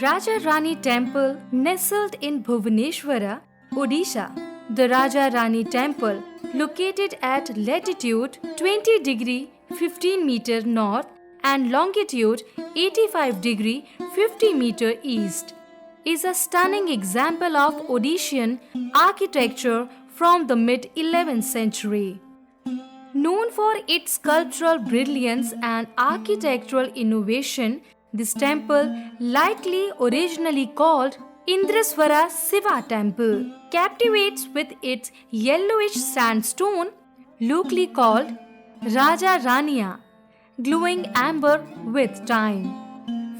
Raja Rani Temple nestled in Bhubaneswara, Odisha. The Raja Rani Temple, located at latitude 20 degree 15 meter north and longitude 85 degree 50 meter east, is a stunning example of Odissean architecture from the mid-11th century. Known for its sculptural brilliance and architectural innovation, this temple, likely originally called Indraswara Siva Temple, captivates with its yellowish sandstone, locally called Raja Rania, glowing amber with time.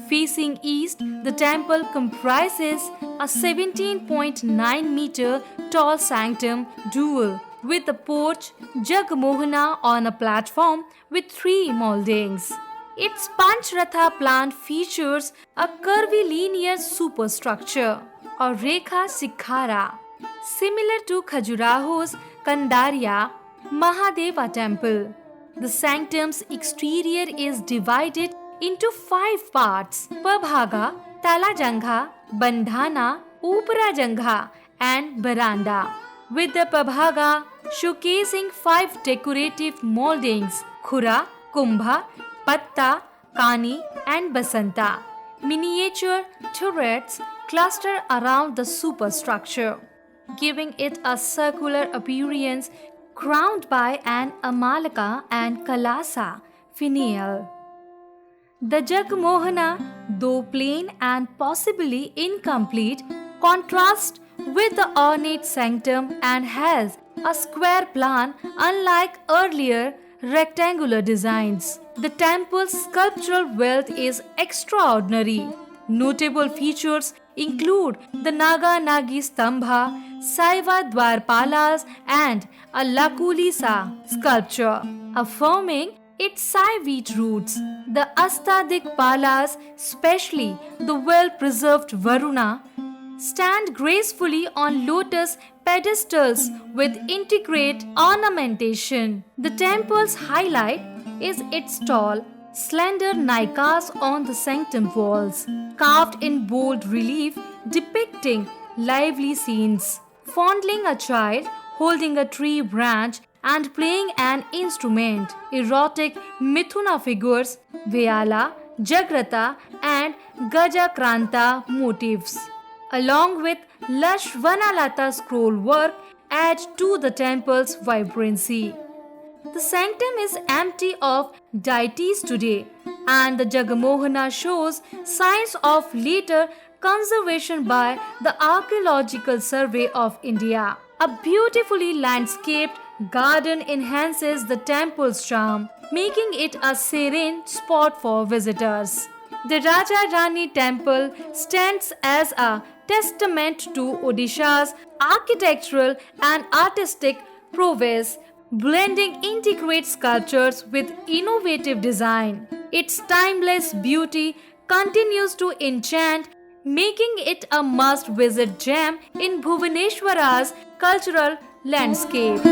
Facing east, the temple comprises a 17.9 meter tall sanctum dual with a porch Jagmohana on a platform with 3 moldings. Its Panchratha plan features a curvilinear superstructure or Rekha Sikhara, similar to Khajuraho's Kandaria Mahadeva temple. The sanctum's exterior is divided into 5 parts: Pabhaga, Talajangha, Bandhana, Uparajangha, and Baranda, with the Pabhaga showcasing 5 decorative moldings: Khura, Kumbha, Patta, Kani, and Basanta. Miniature turrets cluster around the superstructure, giving it a circular appearance crowned by an Amalaka and Kalasa finial. The Jagmohana, though plain and possibly incomplete, contrasts with the ornate sanctum and has a square plan unlike earlier rectangular designs. The temple's sculptural wealth is extraordinary. Notable features include the Naga Nagi Stambha, Saiva Dwarpalas, and a Lakulisa sculpture, affirming its Saivite roots. The Astadik Palas, especially the well-preserved Varuna, stand gracefully on lotus pedestals with intricate ornamentation. The temple's highlight is its tall, slender Naikas on the sanctum walls, carved in bold relief depicting lively scenes. Fondling a child, holding a tree branch, and playing an instrument, erotic Mithuna figures, Vyala, Jagrata, and Gajakranta motifs, along with lush Vanalata scroll work, add to the temple's vibrancy. The sanctum is empty of deities today, and the Jagmohana shows signs of later conservation by the Archaeological Survey of India. A beautifully landscaped garden enhances the temple's charm, making it a serene spot for visitors. The Raja Rani temple stands as a testament to Odisha's architectural and artistic prowess, blending intricate sculptures with innovative design. Its timeless beauty continues to enchant, making it a must-visit gem in Bhubaneswara's cultural landscape.